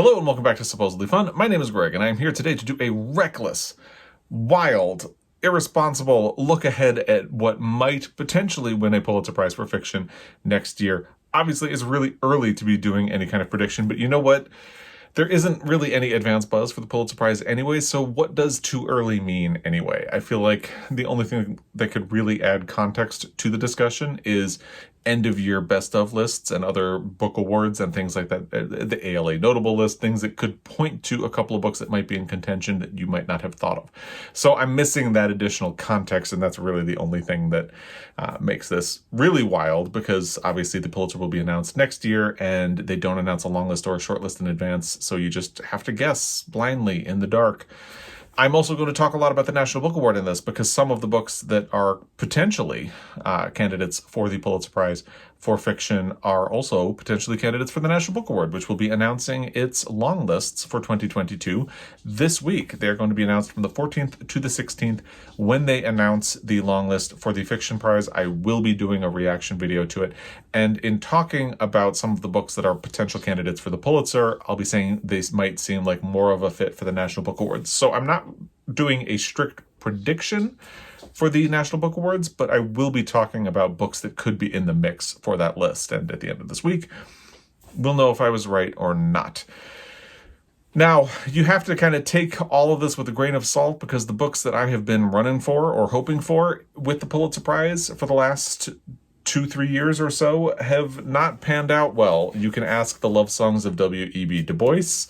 Hello and welcome back to Supposedly Fun. My name is Greg and I am here today to do a reckless, wild, irresponsible look ahead at what might potentially win a Pulitzer Prize for fiction next year. Obviously, it's really early to be doing any kind of prediction, but you know what? There isn't really any advance buzz for the Pulitzer Prize anyway, so what does too early mean anyway? I feel like the only thing that could really add context to the discussion is end-of-year best-of lists and other book awards and things like that, the ALA notable list, things that could point to a couple of books that might be in contention that you might not have thought of. So I'm missing that additional context, and that's really the only thing that makes this really wild, because obviously the Pulitzer will be announced next year, and they don't announce a long list or a short list in advance, so you just have to guess blindly in the dark. I'm also going to talk a lot about the National Book Award in this, because some of the books that are potentially candidates for the Pulitzer Prize for fiction are also potentially candidates for the National Book Award, which will be announcing its long lists for 2022 this week. They're going to be announced from the 14th to the 16th. When they announce the long list for the Fiction Prize, I will be doing a reaction video to it. And in talking about some of the books that are potential candidates for the Pulitzer, I'll be saying they might seem like more of a fit for the National Book Awards. So I'm not doing a strict prediction for the National Book Awards, but I will be talking about books that could be in the mix for that list. And at the end of this week, we'll know if I was right or not. Now, you have to kind of take all of this with a grain of salt, because the books that I have been running for or hoping for with the Pulitzer Prize for the last 2-3 years or so have not panned out well. You can ask the love songs of W.E.B. Du Bois.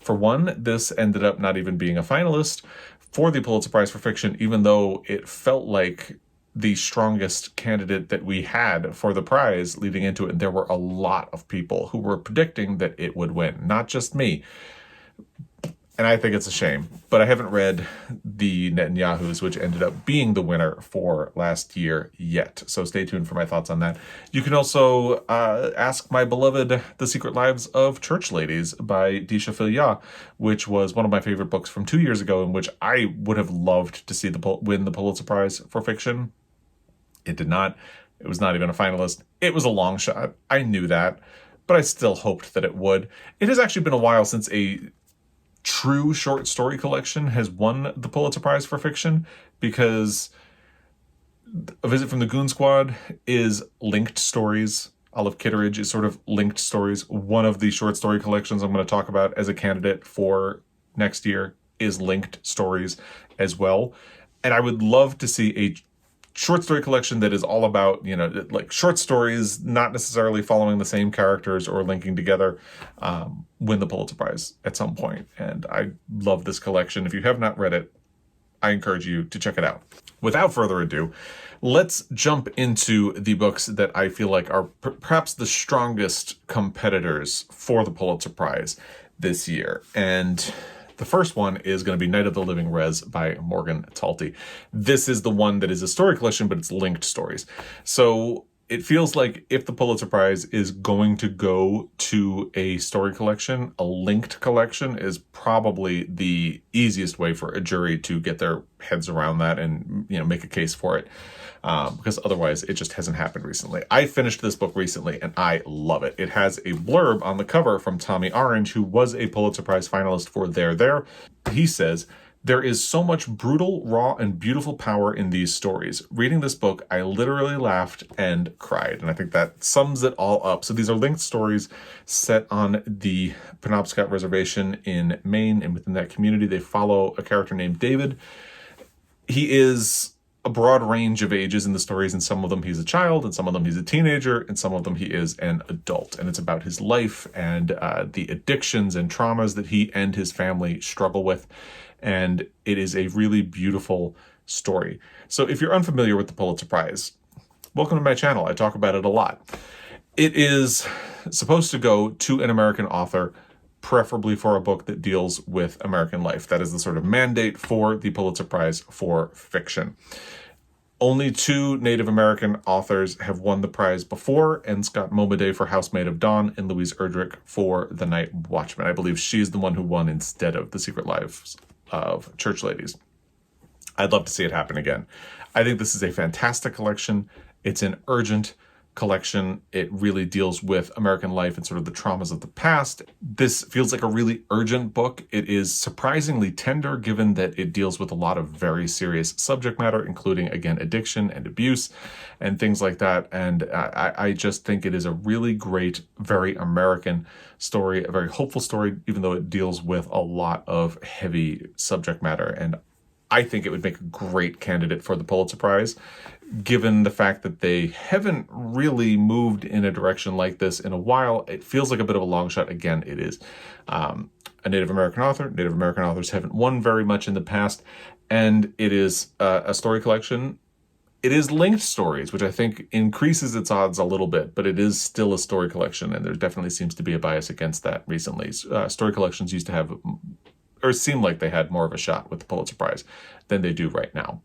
For one, this ended up not even being a finalist for the Pulitzer Prize for fiction, even though it felt like the strongest candidate that we had for the prize leading into it. And there were a lot of people who were predicting that it would win, not just me. And I think it's a shame, but I haven't read the Netanyahu's, which ended up being the winner for last year yet. So stay tuned for my thoughts on that. You can also ask my beloved The Secret Lives of Church Ladies by Disha Filia, which was one of my favorite books from 2 years ago, in which I would have loved to see win the Pulitzer Prize for fiction. It did not. It was not even a finalist. It was a long shot. I knew that, but I still hoped that it would. It has actually been a while since a true short story collection has won the Pulitzer Prize for fiction, because A Visit from the Goon Squad is linked stories. Olive Kitteridge is sort of linked stories. One of the short story collections I'm going to talk about as a candidate for next year is linked stories as well. And I would love to see a short story collection that is all about, like short stories, not necessarily following the same characters or linking together, win the Pulitzer Prize at some point. And I love this collection. If you have not read it, I encourage you to check it out. Without further ado, let's jump into the books that I feel like are perhaps the strongest competitors for the Pulitzer Prize this year. And the first one is going to be Night of the Living Res by Morgan Talty. This is the one that is a story collection, but it's linked stories. So it feels like if the Pulitzer Prize is going to go to a story collection, a linked collection is probably the easiest way for a jury to get their heads around that and, make a case for it. Because otherwise it just hasn't happened recently. I finished this book recently and I love it. It has a blurb on the cover from Tommy Orange, who was a Pulitzer Prize finalist for There. He says, "There is so much brutal, raw, and beautiful power in these stories. Reading this book, I literally laughed and cried." And I think that sums it all up. So these are linked stories set on the Penobscot Reservation in Maine, and within that community, they follow a character named David. He is a broad range of ages in the stories, and some of them he's a child, and some of them he's a teenager, and some of them he is an adult. And it's about his life and the addictions and traumas that he and his family struggle with. And it is a really beautiful story. So if you're unfamiliar with the Pulitzer Prize, welcome to my channel. I talk about it a lot. It is supposed to go to an American author, preferably for a book that deals with American life. That is the sort of mandate for the Pulitzer Prize for fiction. Only 2 Native American authors have won the prize before, and Scott Momaday for Housemaid of Dawn and Louise Erdrich for The Night Watchman. I believe she's the one who won instead of The Secret Lives of Church Ladies. I'd love to see it happen again. I think this is a fantastic collection. It's an urgent, collection. It really deals with American life and sort of the traumas of the past. This feels like a really urgent book. It is surprisingly tender, given that it deals with a lot of very serious subject matter, including, again, addiction and abuse and things like that. And I just think it is a really great, very American story, a very hopeful story, even though it deals with a lot of heavy subject matter. And I think it would make a great candidate for the Pulitzer Prize, given the fact that they haven't really moved in a direction like this in a while. It feels like a bit of a long shot. Again, it is a Native American author. Native American authors haven't won very much in the past. And it is a story collection. It is linked stories, which I think increases its odds a little bit, but it is still a story collection. And there definitely seems to be a bias against that recently. Story collections used to have, or seem like they had, more of a shot with the Pulitzer Prize than they do right now.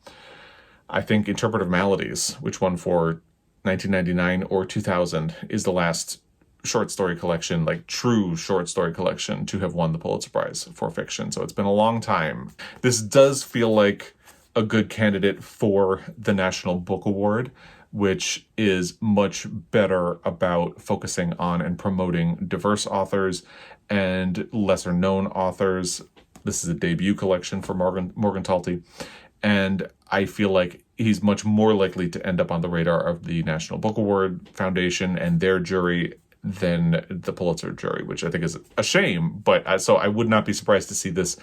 I think Interpretive Maladies, which won for 1999 or 2000, is the last short story collection, like true short story collection, to have won the Pulitzer Prize for fiction. So it's been a long time. This does feel like a good candidate for the National Book Award, which is much better about focusing on and promoting diverse authors and lesser known authors. This is a debut collection for Morgan Talty. And I feel like he's much more likely to end up on the radar of the National Book Award Foundation and their jury than the Pulitzer jury, which I think is a shame. But so I would not be surprised to see this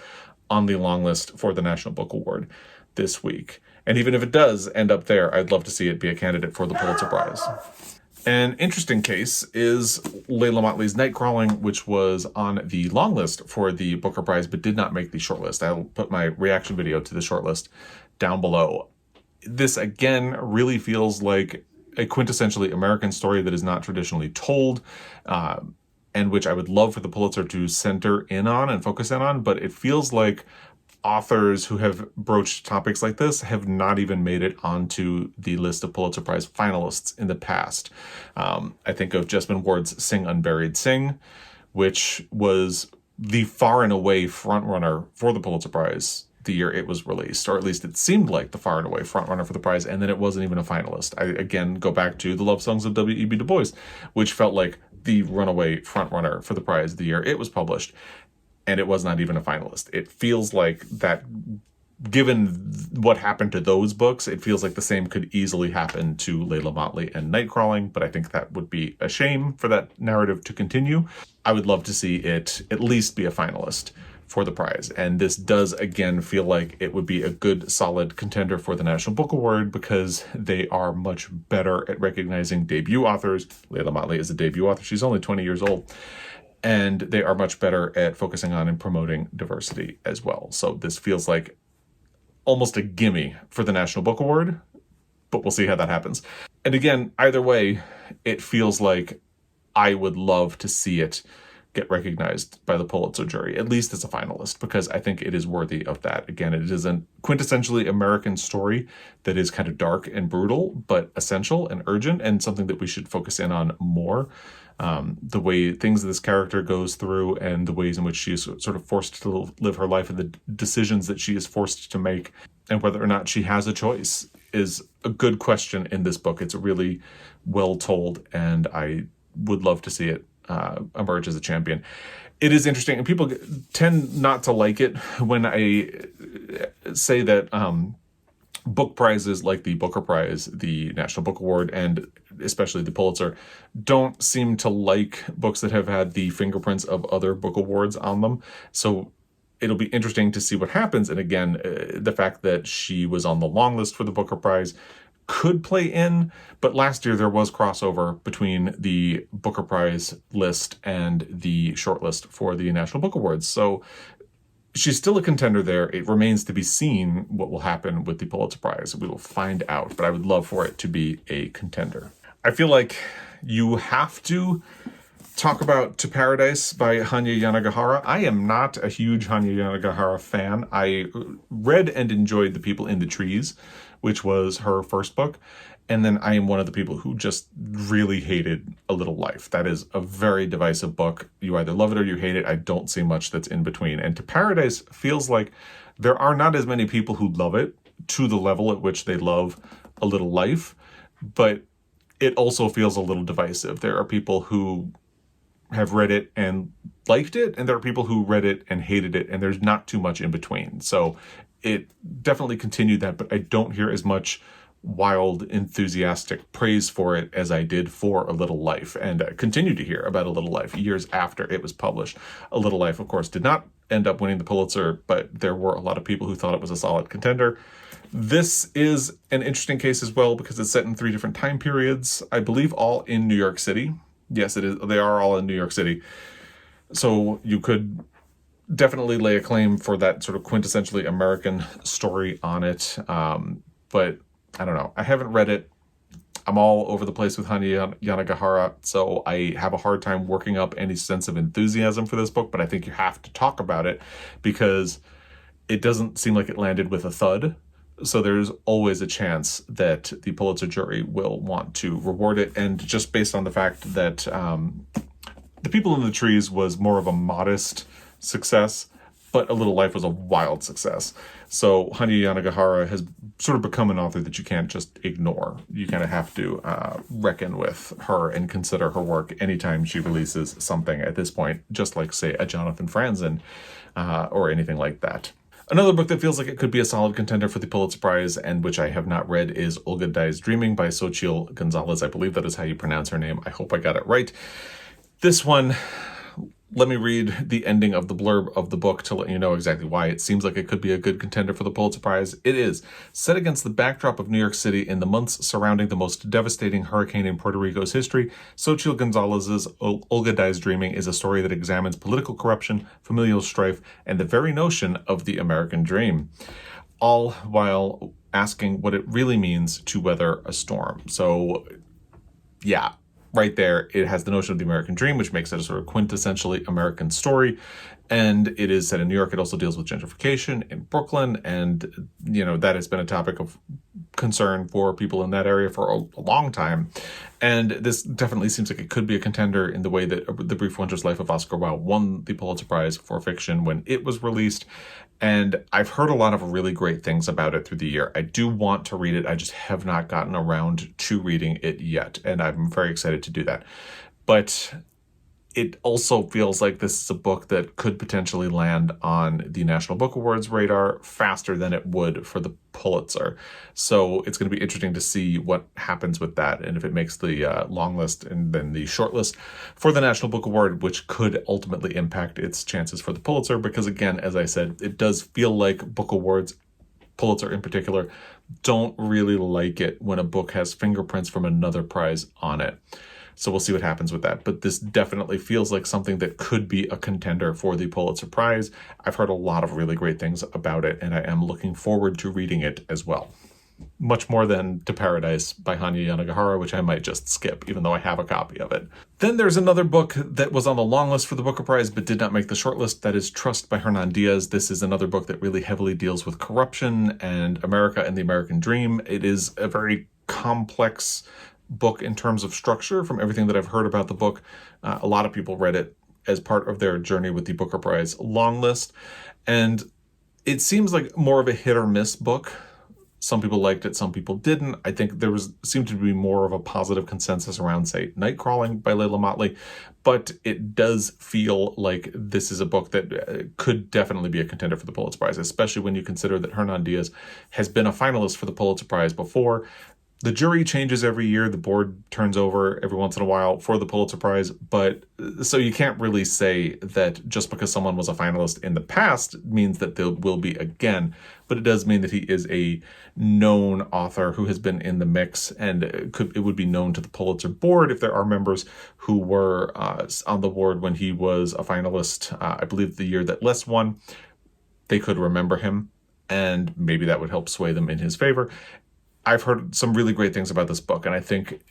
on the long list for the National Book Award this week. And even if it does end up there, I'd love to see it be a candidate for the Pulitzer Prize. An interesting case is Leila Mottley's Nightcrawling, which was on the long list for the Booker Prize, but did not make the shortlist. I'll put my reaction video to the shortlist down below. This, again, really feels like a quintessentially American story that is not traditionally told, and which I would love for the Pulitzer to center in on and focus in on, but it feels like authors who have broached topics like this have not even made it onto the list of Pulitzer Prize finalists in the past. I think of Jessamine Ward's Sing Unburied Sing, which was the far and away frontrunner for the Pulitzer Prize the year it was released, or at least it seemed like the far and away frontrunner for the prize, and then it wasn't even a finalist. I, again, go back to The Love Songs of W.E.B. Du Bois, which felt like the runaway frontrunner for the prize the year it was published, and it was not even a finalist. It feels like that, given what happened to those books, it feels like the same could easily happen to Leila Mottley and Nightcrawling, but I think that would be a shame for that narrative to continue. I would love to see it at least be a finalist for the prize. And this does, again, feel like it would be a good, solid contender for the National Book Award because they are much better at recognizing debut authors. Leila Mottley is a debut author. She's only 20 years old. And they are much better at focusing on and promoting diversity as well. So this feels like almost a gimme for the National Book Award, but we'll see how that happens. And again, either way, it feels like I would love to see it get recognized by the Pulitzer jury, at least as a finalist, because I think it is worthy of that. Again, it is a quintessentially American story that is kind of dark and brutal, but essential and urgent, and something that we should focus in on more. The way things this character goes through and the ways in which she is sort of forced to live her life and the decisions that she is forced to make, and whether or not she has a choice is a good question in this book. It's really well told, and I would love to see it emerge as a champion. It is interesting, and people tend not to like it when I say that book prizes like the Booker Prize, the National Book Award, and especially the Pulitzer don't seem to like books that have had the fingerprints of other book awards on them. So it'll be interesting to see what happens. And again, the fact that she was on the long list for the Booker Prize could play in, but last year there was crossover between the Booker Prize list and the shortlist for the National Book Awards. So she's still a contender there. It remains to be seen what will happen with the Pulitzer Prize. We will find out, but I would love for it to be a contender. I feel like you have to talk about To Paradise by Hanya Yanagihara. I am not a huge Hanya Yanagihara fan. I read and enjoyed The People in the Trees, which was her first book. And then I am one of the people who just really hated A Little Life. That is a very divisive book. You either love it or you hate it. I don't see much that's in between. And To Paradise feels like there are not as many people who love it to the level at which they love A Little Life. But it also feels a little divisive. There are people who have read it and liked it, and there are people who read it and hated it, and there's not too much in between. So it definitely continued that, but I don't hear as much wild, enthusiastic praise for it as I did for A Little Life, and continue to hear about A Little Life years after it was published. A Little Life, of course, did not end up winning the Pulitzer, but there were a lot of people who thought it was a solid contender. This is an interesting case as well because it's set in 3 different time periods, I believe all in New York City. Yes, it is. They are all in New York City. So you could definitely lay a claim for that sort of quintessentially American story on it. But I don't know. I haven't read it. I'm all over the place with Hanya Yanagihara, so I have a hard time working up any sense of enthusiasm for this book, but I think you have to talk about it because it doesn't seem like it landed with a thud. So there's always a chance that the Pulitzer jury will want to reward it. And just based on the fact that The People in the Trees was more of a modest success, but A Little Life was a wild success. So Hanya Yanagihara has sort of become an author that you can't just ignore. You kind of have to reckon with her and consider her work anytime she releases something at this point, just like, say, a Jonathan Franzen or anything like that. Another book that feels like it could be a solid contender for the Pulitzer Prize, and which I have not read, is Olga Dies Dreaming by Xochitl Gonzalez. I believe that is how you pronounce her name. I hope I got it right. This one, let me read the ending of the blurb of the book to let you know exactly why it seems like it could be a good contender for the Pulitzer Prize. It is. Set against the backdrop of New York City in the months surrounding the most devastating hurricane in Puerto Rico's history, Xochitl Gonzalez's Olga Dies Dreaming is a story that examines political corruption, familial strife, and the very notion of the American dream, all while asking what it really means to weather a storm. So, yeah. Right there, it has the notion of the American dream, which makes it a sort of quintessentially American story. And it is set in New York. It also deals with gentrification in Brooklyn. And, that has been a topic of concern for people in that area for a long time. And this definitely seems like it could be a contender in the way that The Brief Wondrous Life of Oscar Wilde won the Pulitzer Prize for fiction when it was released. And I've heard a lot of really great things about it through the year. I do want to read it. I just have not gotten around to reading it yet. And I'm very excited to do that. But it also feels like this is a book that could potentially land on the National Book Awards radar faster than it would for the Pulitzer. So it's going to be interesting to see what happens with that and if it makes the long list and then the short list for the National Book Award, which could ultimately impact its chances for the Pulitzer. Because again, as I said, it does feel like book awards, Pulitzer in particular, don't really like it when a book has fingerprints from another prize on it. So we'll see what happens with that. But this definitely feels like something that could be a contender for the Pulitzer Prize. I've heard a lot of really great things about it, and I am looking forward to reading it as well. Much more than To Paradise by Hanya Yanagihara, which I might just skip, even though I have a copy of it. Then there's another book that was on the long list for the Booker Prize, but did not make the short list. That is Trust by Hernan Diaz. This is another book that really heavily deals with corruption and America and the American dream. It is a very complex book in terms of structure. From everything that I've heard about the book, a lot of people read it as part of their journey with the Booker Prize long list, and it seems like more of a hit or miss book. Some people liked it, some people didn't. I think there seemed to be more of a positive consensus around, say, Nightcrawling by Leila Mottley, but it does feel like this is a book that could definitely be a contender for the Pulitzer Prize, especially when you consider that Hernan Diaz has been a finalist for the Pulitzer Prize before. The jury changes every year. The board turns over every once in a while for the Pulitzer Prize. But so you can't really say that just because someone was a finalist in the past means that there will be again. But it does mean that he is a known author who has been in the mix, and it would be known to the Pulitzer board if there are members who were on the board when he was a finalist. I believe the year that Les won, they could remember him, and maybe that would help sway them in his favor. I've heard some really great things about this book, and I think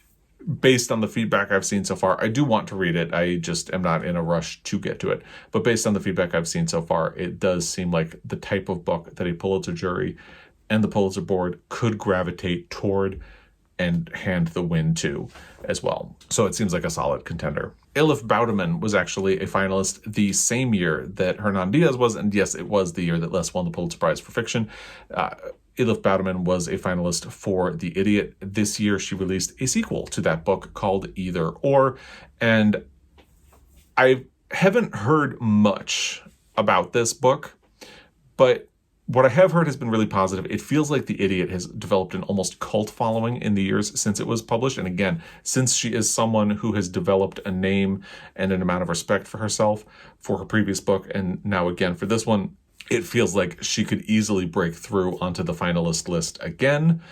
based on the feedback I've seen so far, I do want to read it. I just am not in a rush to get to it. But based on the feedback I've seen so far, it does seem like the type of book that a Pulitzer jury and the Pulitzer board could gravitate toward and hand the win to as well. So it seems like a solid contender. Elif Batuman was actually a finalist the same year that Hernan Diaz was, and yes, it was the year that Les won the Pulitzer Prize for fiction. Elif Batuman was a finalist for The Idiot. This year, she released a sequel to that book called Either Or, and I haven't heard much about this book, but what I have heard has been really positive. It feels like The Idiot has developed an almost cult following in the years since it was published. And again, since she is someone who has developed a name and an amount of respect for herself for her previous book, and now again for this one, it feels like she could easily break through onto the finalist list again.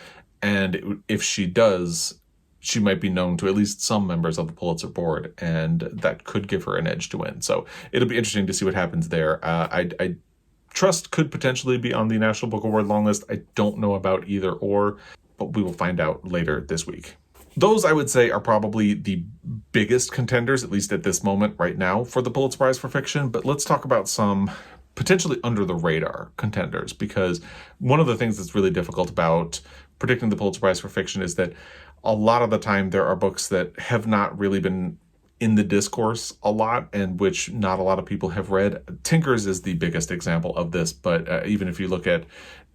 And if she does, she might be known to at least some members of the Pulitzer board, and that could give her an edge to win. So it'll be interesting to see what happens there. I trust could potentially be on the National Book Award long list. I don't know about Either Or, but we will find out later this week. Those, I would say, are probably the biggest contenders, at least at this moment right now, for the Pulitzer Prize for Fiction. But let's talk about some potentially under the radar contenders, because one of the things that's really difficult about predicting the Pulitzer Prize for Fiction is that a lot of the time there are books that have not really been in the discourse a lot and which not a lot of people have read. Tinkers is the biggest example of this, but even if you look at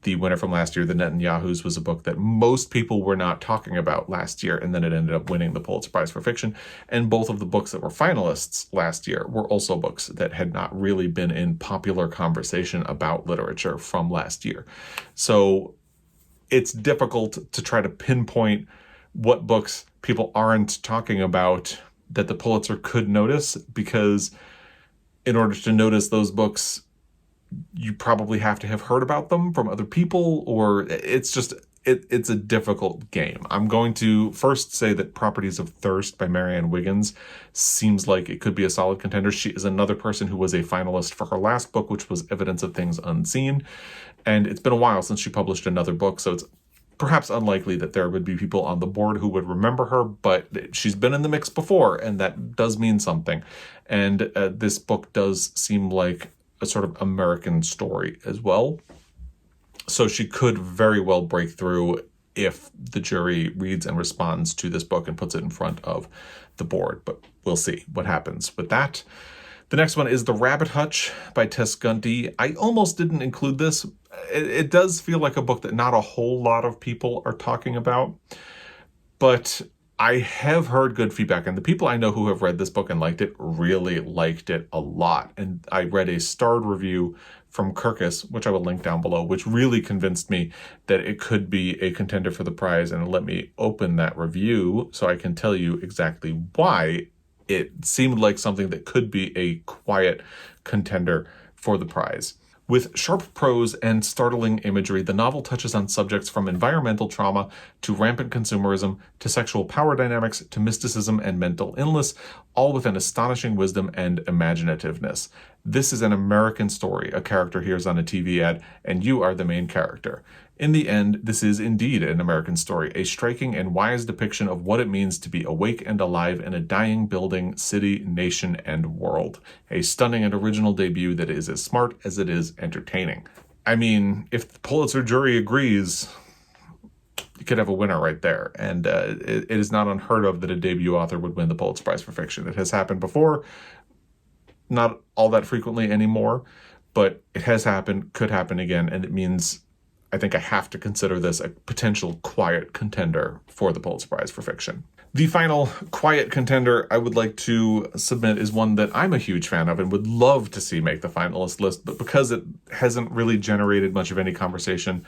the winner from last year, The Netanyahus, was a book that most people were not talking about last year, and then it ended up winning the Pulitzer Prize for Fiction. And both of the books that were finalists last year were also books that had not really been in popular conversation about literature from last year. So it's difficult to try to pinpoint what books people aren't talking about that the Pulitzer could notice, because in order to notice those books, you probably have to have heard about them from other people, or it's just, it's a difficult game. I'm going to first say that Properties of Thirst by Marianne Wiggins seems like it could be a solid contender. She is another person who was a finalist for her last book, which was Evidence of Things Unseen. And it's been a while since she published another book, so it's perhaps unlikely that there would be people on the board who would remember her, but she's been in the mix before, and that does mean something. And this book does seem like a sort of American story as well. So she could very well break through if the jury reads and responds to this book and puts it in front of the board. But we'll see what happens with that. The next one is The Rabbit Hutch by Tess Gunty. I almost didn't include this. It does feel like a book that not a whole lot of people are talking about, but I have heard good feedback, and the people I know who have read this book and liked it really liked it a lot. And I read a starred review from Kirkus, which I will link down below, which really convinced me that it could be a contender for the prize. And let me open that review so I can tell you exactly why it seemed like something that could be a quiet contender for the prize. With sharp prose and startling imagery, the novel touches on subjects from environmental trauma to rampant consumerism to sexual power dynamics to mysticism and mental illness, all with an astonishing wisdom and imaginativeness. This is an American story a character hears on a TV ad, and you are the main character. In the end, this is indeed an American story, a striking and wise depiction of what it means to be awake and alive in a dying building, city, nation, and world. A stunning and original debut that is as smart as it is entertaining. I mean, if the Pulitzer jury agrees, you could have a winner right there. And it is not unheard of that a debut author would win the Pulitzer Prize for Fiction. It has happened before, not all that frequently anymore, but it has happened, could happen again, and it means I think I have to consider this a potential quiet contender for the Pulitzer Prize for Fiction. The final quiet contender I would like to submit is one that I'm a huge fan of and would love to see make the finalist list, but because it hasn't really generated much of any conversation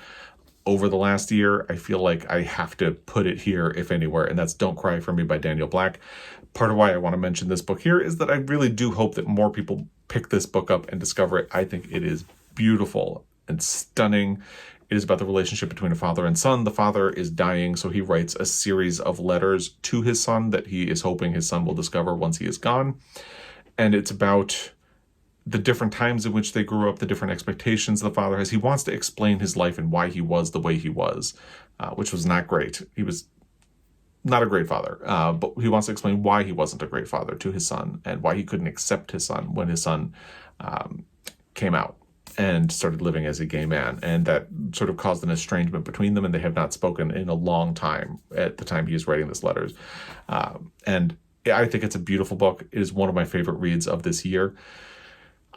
over the last year, I feel like I have to put it here, if anywhere, and that's Don't Cry for Me by Daniel Black. Part of why I want to mention this book here is that I really do hope that more people pick this book up and discover it. I think it is beautiful and stunning. It is about the relationship between a father and son. The father is dying, so he writes a series of letters to his son that he is hoping his son will discover once he is gone. And it's about the different times in which they grew up, the different expectations the father has. He wants to explain his life and why he was the way he was, which was not great. He was not a great father, but he wants to explain why he wasn't a great father to his son and why he couldn't accept his son when his son came out and started living as a gay man. And that sort of caused an estrangement between them, and they have not spoken in a long time at the time he is writing these letters. And I think it's a beautiful book. It is one of my favorite reads of this year.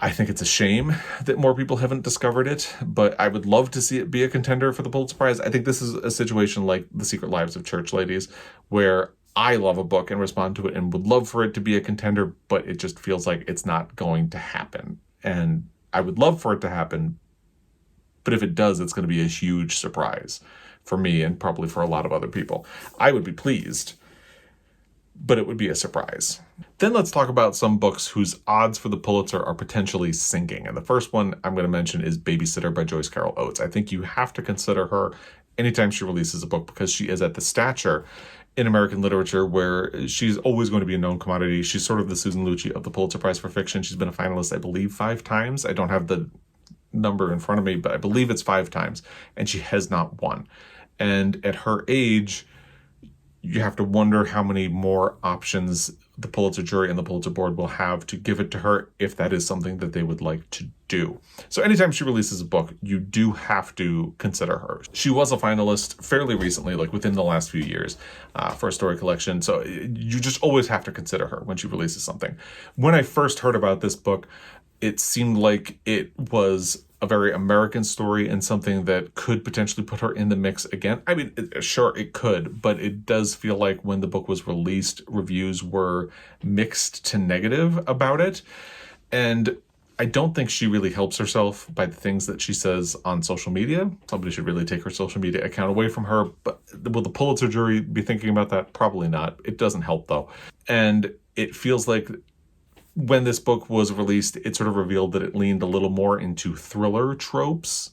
I think it's a shame that more people haven't discovered it, but I would love to see it be a contender for the Pulitzer Prize. I think this is a situation like The Secret Lives of Church Ladies, where I love a book and respond to it and would love for it to be a contender, but it just feels like it's not going to happen. And I would love for it to happen, but if it does, it's going to be a huge surprise for me and probably for a lot of other people. I would be pleased, but it would be a surprise. Then let's talk about some books whose odds for the Pulitzer are potentially sinking. And the first one I'm going to mention is Babysitter by Joyce Carol Oates. I think you have to consider her anytime she releases a book because she is at the stature in American literature where she's always going to be a known commodity. She's sort of the Susan Lucci of the Pulitzer Prize for fiction. She's been a finalist, I believe, 5 times. I don't have the number in front of me, but I believe it's 5 times, and she has not won. And at her age, you have to wonder how many more options the Pulitzer jury and the Pulitzer board will have to give it to her if that is something that they would like to do. So anytime she releases a book, you do have to consider her. She was a finalist fairly recently, like within the last few years, for a story collection. So you just always have to consider her when she releases something. When I first heard about this book, it seemed like it was a very American story and something that could potentially put her in the mix again. I mean, sure, it could, but it does feel like when the book was released, reviews were mixed to negative about it. And I don't think she really helps herself by the things that she says on social media. Somebody should really take her social media account away from her. But will the Pulitzer jury be thinking about that? Probably not. It doesn't help, though. And it feels like when this book was released, it sort of revealed that it leaned a little more into thriller tropes,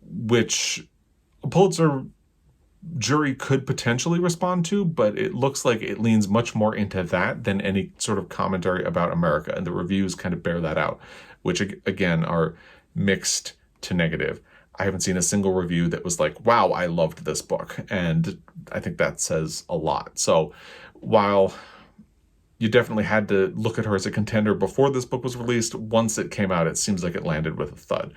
which a Pulitzer jury could potentially respond to, but it looks like it leans much more into that than any sort of commentary about America. And the reviews kind of bear that out, which again are mixed to negative. I haven't seen a single review that was like, wow, I loved this book. And I think that says a lot. So while you definitely had to look at her as a contender before this book was released, once it came out, it seems like it landed with a thud.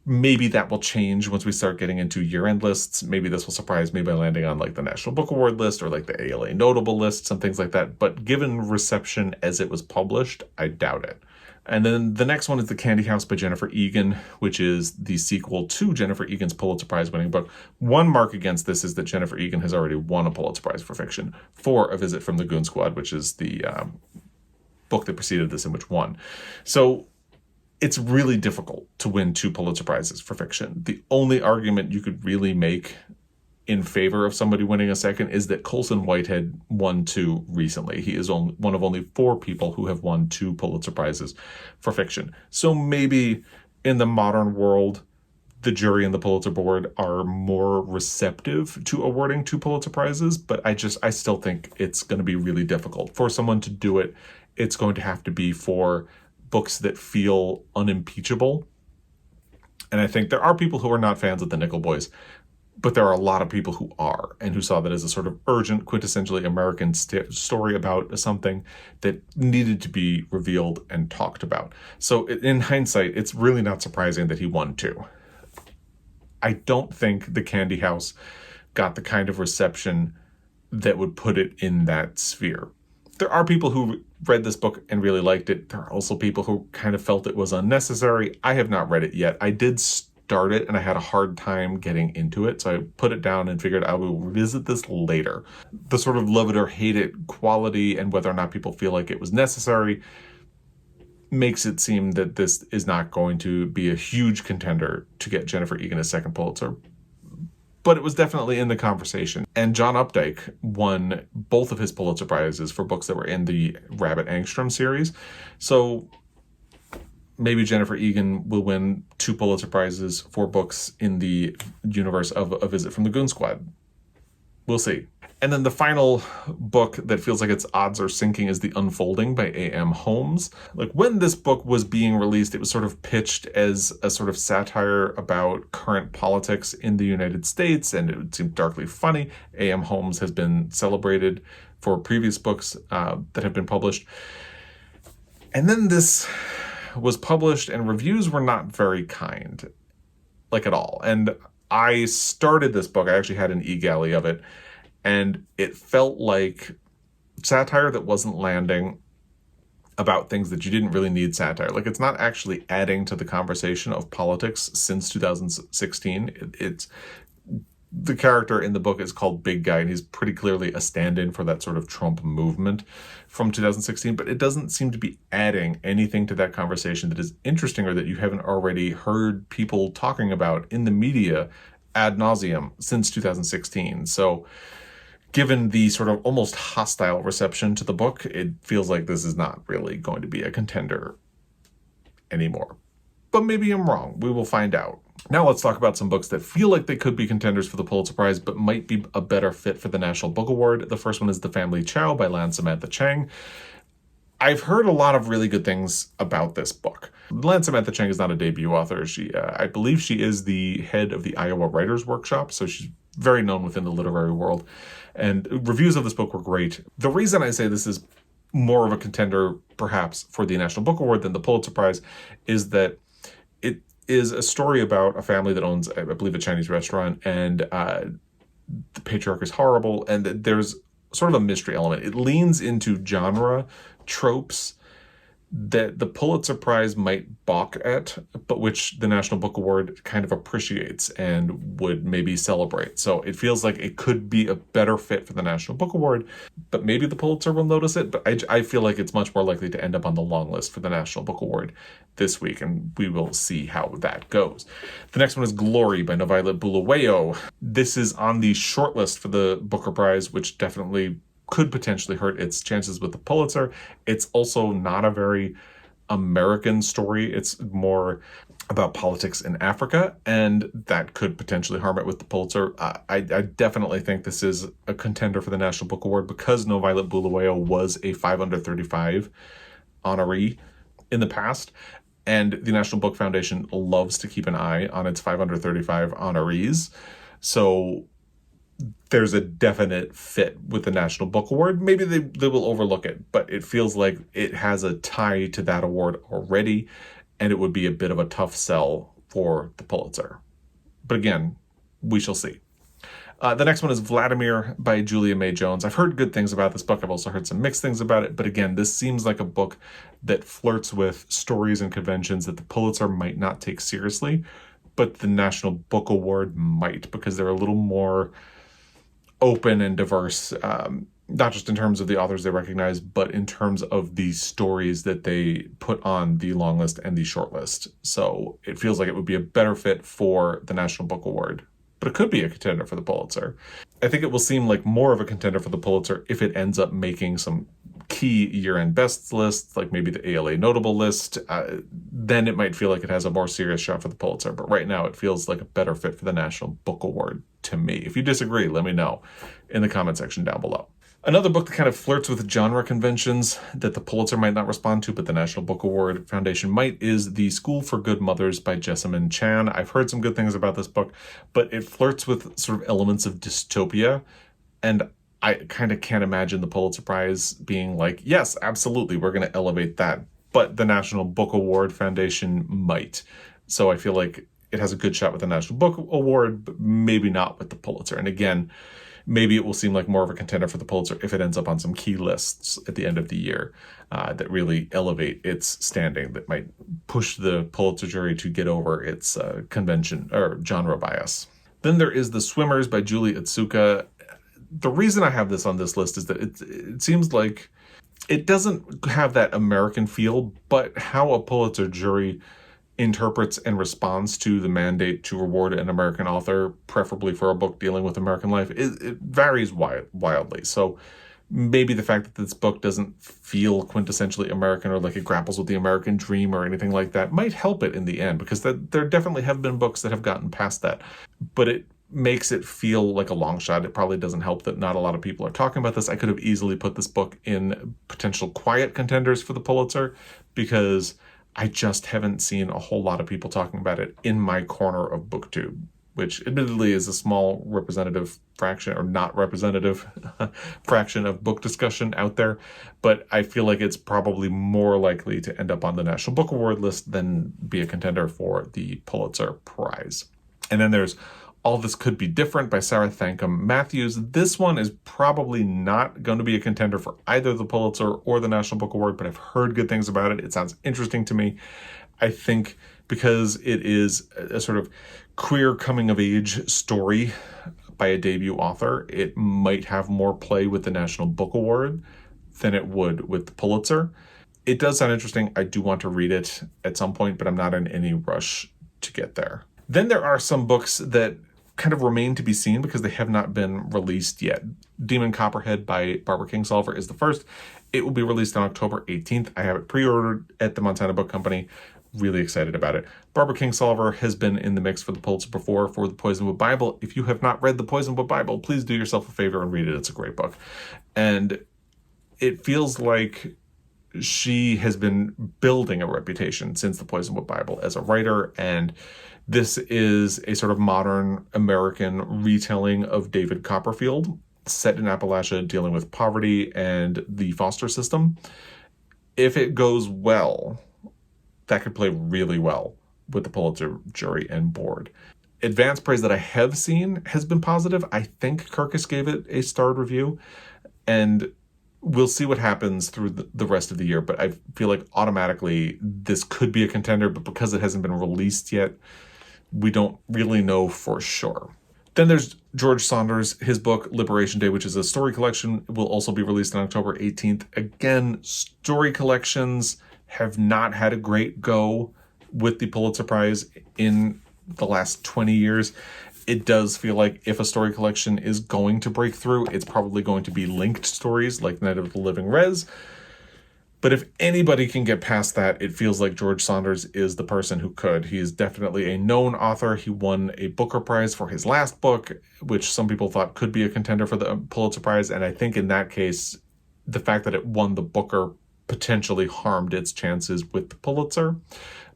Maybe that will change once we start getting into year-end lists. Maybe this will surprise me by landing on like the National Book Award list or like the ALA notable lists and things like that. But given reception as it was published, I doubt it. And then the next one is The Candy House by Jennifer Egan, which is the sequel to Jennifer Egan's Pulitzer Prize winning book. One mark against this is that Jennifer Egan has already won a Pulitzer Prize for fiction for A Visit from the Goon Squad, which is the book that preceded this and which won. So it's really difficult to win 2 Pulitzer Prizes for fiction. The only argument you could really make in favor of somebody winning a second is that Colson Whitehead won 2 recently. He is one of only 4 people who have won 2 Pulitzer Prizes for fiction. So maybe in the modern world, the jury and the Pulitzer board are more receptive to awarding 2 Pulitzer Prizes, but I still think it's going to be really difficult. For someone to do it, it's going to have to be for books that feel unimpeachable. And I think there are people who are not fans of the Nickel Boys, but there are a lot of people who are, and who saw that as a sort of urgent, quintessentially American story about something that needed to be revealed and talked about. So in hindsight, it's really not surprising that he won 2. I don't think The Candy House got the kind of reception that would put it in that sphere. There are people who read this book and really liked it. There are also people who kind of felt it was unnecessary. I have not read it yet. I did start it and I had a hard time getting into it, so I put it down and figured I will revisit this later. The sort of love it or hate it quality and whether or not people feel like it was necessary makes it seem that this is not going to be a huge contender to get Jennifer Egan a second Pulitzer. But it was definitely in the conversation. And John Updike won both of his Pulitzer Prizes for books that were in the Rabbit Angstrom series. So maybe Jennifer Egan will win 2 Pulitzer Prizes for books in the universe of A Visit from the Goon Squad. We'll see. And then the final book that feels like its odds are sinking is The Unfolding by A.M. Holmes. Like when this book was being released, it was sort of pitched as a sort of satire about current politics in the United States, and it seemed darkly funny. A.M. Holmes has been celebrated for previous books that have been published. And then this was published and reviews were not very kind, like at all. And I started this book, I actually had an e-galley of it, and it felt like satire that wasn't landing. about things that you didn't really need satire. Like, it's not actually adding to the conversation of politics since 2016. It's the character in the book is called Big Guy, and he's pretty clearly a stand-in for that sort of Trump movement from 2016, but it doesn't seem to be adding anything to that conversation that is interesting or that you haven't already heard people talking about in the media ad nauseum since 2016. So given the sort of almost hostile reception to the book, it feels like this is not really going to be a contender anymore. But maybe I'm wrong. We will find out. Now let's talk about some books that feel like they could be contenders for the Pulitzer Prize, but might be a better fit for the National Book Award. The first one is The Family Chao by Lan Samantha Chang. I've heard a lot of really good things about this book. Lan Samantha Chang is not a debut author. I believe she is the head of the Iowa Writers Workshop, so she's very known within the literary world. And reviews of this book were great. The reason I say this is more of a contender, perhaps, for the National Book Award than the Pulitzer Prize is that it is a story about a family that owns, I believe, a Chinese restaurant, and the patriarch is horrible, and there's sort of a mystery element. It leans into genre tropes that the Pulitzer Prize might balk at, but which the National Book Award kind of appreciates and would maybe celebrate. So it feels like it could be a better fit for the National Book Award, but maybe the Pulitzer will notice it. But I feel like it's much more likely to end up on the long list for the National Book Award this week, and we will see how that goes. The next one is Glory by NoViolet Bulawayo. This is on the short list for the Booker Prize, which definitely could potentially hurt its chances with the Pulitzer. It's also not a very American story. It's more about politics in Africa, and that could potentially harm it with the Pulitzer. I definitely think this is a contender for the National Book Award because NoViolet Bulawayo was a 5 under 35 honoree in the past, and the National Book Foundation loves to keep an eye on its 5 under 35 honorees. So there's a definite fit with the National Book Award. Maybe they will overlook it, but it feels like it has a tie to that award already, and it would be a bit of a tough sell for the Pulitzer. But again, we shall see. The next one is Vladimir by Julia May Jones. I've heard good things about this book. I've also heard some mixed things about it. But again, this seems like a book that flirts with stories and conventions that the Pulitzer might not take seriously, but the National Book Award might, because they're a little more open and diverse, not just in terms of the authors they recognize, but in terms of the stories that they put on the long list and the short list. So it feels like it would be a better fit for the National Book Award, but it could be a contender for the Pulitzer. I think it will seem like more of a contender for the Pulitzer if it ends up making some key year-end bests lists, like maybe the ALA notable list. Then it might feel like it has a more serious shot for the Pulitzer. But right now it feels like a better fit for the National Book Award to me. If you disagree, let me know in the comment section down below. Another book that kind of flirts with genre conventions that the Pulitzer might not respond to, but the National Book Award Foundation might, is The School for Good Mothers by Jessamine Chan. I've heard some good things about this book, but it flirts with sort of elements of dystopia, and I kind of can't imagine the Pulitzer Prize being like, yes, absolutely, we're going to elevate that. But the National Book Award Foundation might. So I feel like it has a good shot with the National Book Award, but maybe not with the Pulitzer. And again, maybe it will seem like more of a contender for the Pulitzer if it ends up on some key lists at the end of the year that really elevate its standing, that might push the Pulitzer jury to get over its convention or genre bias. Then there is The Swimmers by Julie Otsuka. The reason I have this on this list is that it seems like it doesn't have that American feel, but how a Pulitzer jury interprets and responds to the mandate to reward an American author, preferably for a book dealing with American life, it varies wildly. So maybe the fact that this book doesn't feel quintessentially American or like it grapples with the American dream or anything like that might help it in the end, because there definitely have been books that have gotten past that. But it makes it feel like a long shot. It probably doesn't help that not a lot of people are talking about this. I could have easily put this book in potential quiet contenders for the Pulitzer because I just haven't seen a whole lot of people talking about it in my corner of BookTube, which admittedly is a small representative fraction, or not representative fraction of book discussion out there. But I feel like it's probably more likely to end up on the National Book Award list than be a contender for the Pulitzer Prize. And then there's All This Could Be Different by Sarah Thankam Matthews. This one is probably not going to be a contender for either the Pulitzer or the National Book Award, but I've heard good things about it. It sounds interesting to me. I think because it is a sort of queer coming-of-age story by a debut author, it might have more play with the National Book Award than it would with the Pulitzer. It does sound interesting. I do want to read it at some point, but I'm not in any rush to get there. Then there are some books that kind of remain to be seen because they have not been released yet. Demon Copperhead by Barbara Kingsolver is the first. It will be released on October 18th. I have it pre-ordered at the Montana Book Company. Really excited about it. Barbara Kingsolver has been in the mix for the Pulitzer before for the Poisonwood Bible. If you have not read the Poisonwood Bible, please do yourself a favor and read it. It's a great book. And it feels like she has been building a reputation since the Poisonwood Bible as a writer, and this is a sort of modern American retelling of David Copperfield, set in Appalachia, dealing with poverty and the foster system. If it goes well, that could play really well with the Pulitzer jury and board. Advanced praise that I have seen has been positive. I think Kirkus gave it a starred review, and we'll see what happens through the rest of the year, but I feel like automatically this could be a contender, but because it hasn't been released yet, we don't really know for sure. Then there's George Saunders, his book, Liberation Day, which is a story collection, will also be released on October 18th. Again, story collections have not had a great go with the Pulitzer Prize in the last 20 years. It does feel like if a story collection is going to break through, it's probably going to be linked stories like Night of the Living Rez. But if anybody can get past that, it feels like George Saunders is the person who could. He is definitely a known author. He won a Booker Prize for his last book, which some people thought could be a contender for the Pulitzer Prize. And I think in that case, the fact that it won the Booker potentially harmed its chances with the Pulitzer.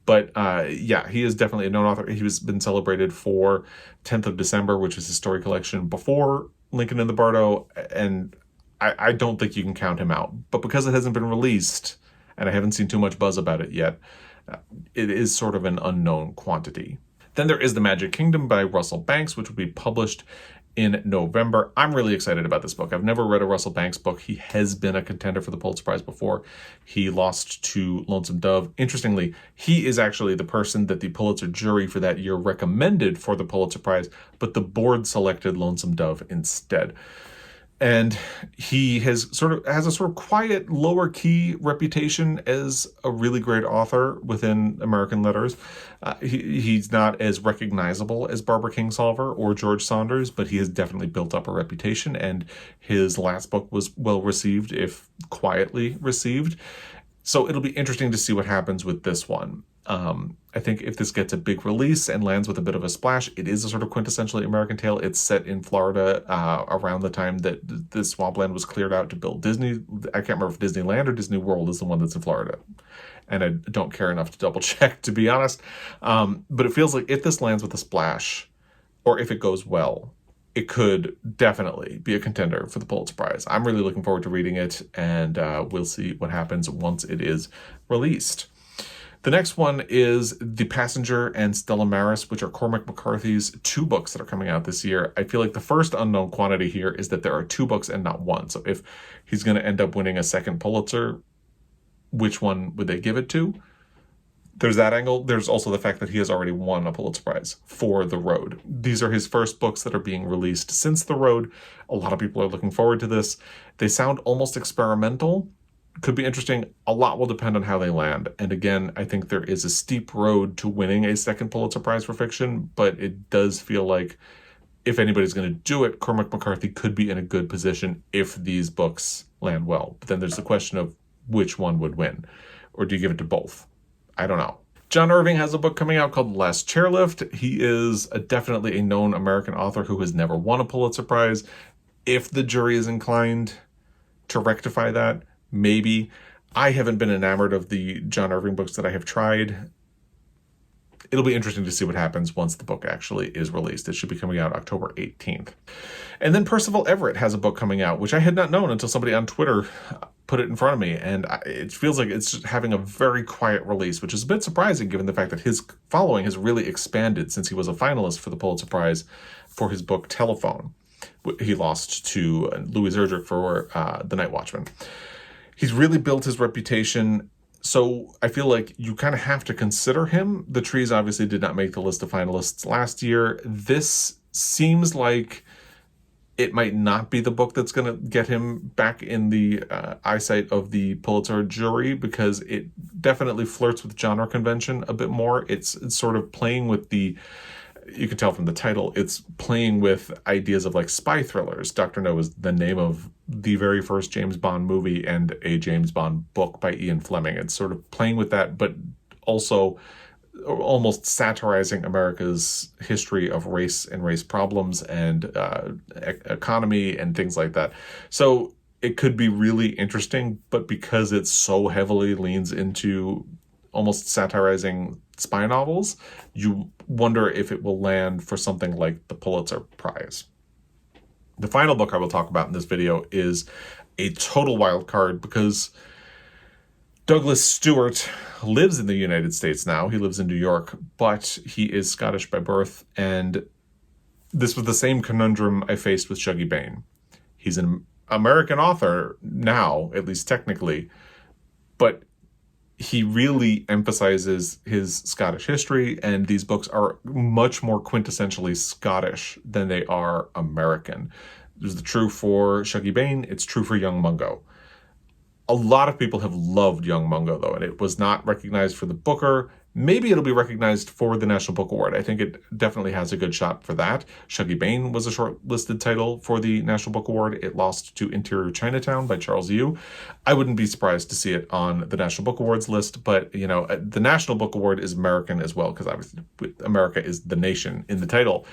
But yeah, he is definitely a known author. He has been celebrated for 10th of December, which is his story collection before Lincoln in the Bardo, and I don't think you can count him out. But because it hasn't been released, and I haven't seen too much buzz about it yet, it is sort of an unknown quantity. Then there is The Magic Kingdom by Russell Banks, which will be published in November. I'm really excited about this book. I've never read a Russell Banks book. He has been a contender for the Pulitzer Prize before. He lost to Lonesome Dove. Interestingly, he is actually the person that the Pulitzer jury for that year recommended for the Pulitzer Prize, but the board selected Lonesome Dove instead. And he has a sort of quiet, lower key reputation as a really great author within American letters. He's not as recognizable as Barbara Kingsolver or George Saunders, but he has definitely built up a reputation, and his last book was well received, if quietly received. So it'll be interesting to see what happens with this one. I think if this gets a big release and lands with a bit of a splash, it is a sort of quintessentially American tale. It's set in Florida around the time that the swampland was cleared out to build Disney. I can't remember if Disneyland or Disney World is the one that's in Florida. And I don't care enough to double check, to be honest. But it feels like if this lands with a splash, or if it goes well, it could definitely be a contender for the Pulitzer Prize. I'm really looking forward to reading it, and we'll see what happens once it is released. The next one is The Passenger and Stella Maris, which are Cormac McCarthy's two books that are coming out this year. I feel like the first unknown quantity here is that there are two books and not one. So if he's going to end up winning a second Pulitzer, which one would they give it to? There's that angle. There's also the fact that he has already won a Pulitzer Prize for The Road. These are his first books that are being released since The Road. A lot of people are looking forward to this. They sound almost experimental. Could be interesting. A lot will depend on how they land. And again, I think there is a steep road to winning a second Pulitzer Prize for fiction, but it does feel like if anybody's going to do it, Cormac McCarthy could be in a good position if these books land well. But then there's the question of which one would win. Or do you give it to both? I don't know. John Irving has a book coming out called The Last Chairlift. He is definitely a known American author who has never won a Pulitzer Prize. If the jury is inclined to rectify that, maybe. I haven't been enamored of the John Irving books that I have tried. It'll be interesting to see what happens once the book actually is released. It should be coming out October 18th. And then Percival Everett has a book coming out, which I had not known until somebody on Twitter put it in front of me, and it feels like it's just having a very quiet release, which is a bit surprising given the fact that his following has really expanded since he was a finalist for the Pulitzer Prize for his book Telephone. He lost to Louis Erdrich for The Night Watchman. He's really built his reputation, so I feel like you kind of have to consider him. The Trees obviously did not make the list of finalists last year. This seems like it might not be the book that's going to get him back in the eyesight of the Pulitzer jury, because it definitely flirts with genre convention a bit more. It's sort of playing with you can tell from the title, it's playing with ideas of like spy thrillers. Dr. No is the name of the very first James Bond movie and a James Bond book by Ian Fleming. It's sort of playing with that, but also almost satirizing America's history of race and race problems and economy and things like that. So it could be really interesting, but because it so heavily leans into almost satirizing spy novels, you wonder if it will land for something like the Pulitzer Prize. The final book I will talk about in this video is a total wild card, because Douglas Stewart lives in the United States now. He lives in New York, but he is Scottish by birth. And this was the same conundrum I faced with Shuggie Bain. He's an American author now, at least technically, but he really emphasizes his Scottish history, and these books are much more quintessentially Scottish than they are American. This is true for Shuggie Bain. It's true for Young Mungo. A lot of people have loved Young Mungo, though, and it was not recognized for the Booker. Maybe it'll be recognized for the National Book Award. I think it definitely has a good shot for that. Shuggie Bain was a shortlisted title for the National Book Award. It lost to Interior Chinatown by Charles Yu. I wouldn't be surprised to see it on the National Book Awards list, but, you know, the National Book Award is American as well, because obviously America is the nation in the title.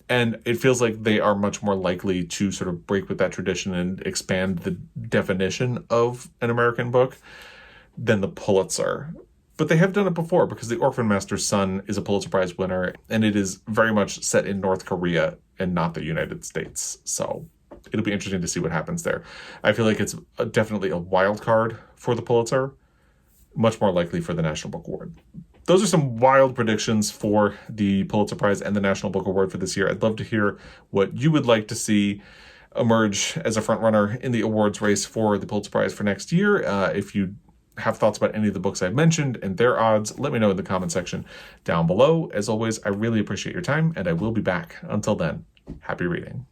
And it feels like they are much more likely to sort of break with that tradition and expand the definition of an American book than the Pulitzer. But they have done it before, because The Orphan Master's Son is a Pulitzer Prize winner, and it is very much set in North Korea and not the United States. So it'll be interesting to see what happens there. I feel like it's definitely a wild card for the Pulitzer, much more likely for the National Book Award. Those are some wild predictions for the Pulitzer Prize and the National Book Award for this year. I'd love to hear what you would like to see emerge as a frontrunner in the awards race for the Pulitzer Prize for next year. If you have thoughts about any of the books I've mentioned and their odds, let me know in the comment section down below. As always, I really appreciate your time, and I will be back. Until then, happy reading.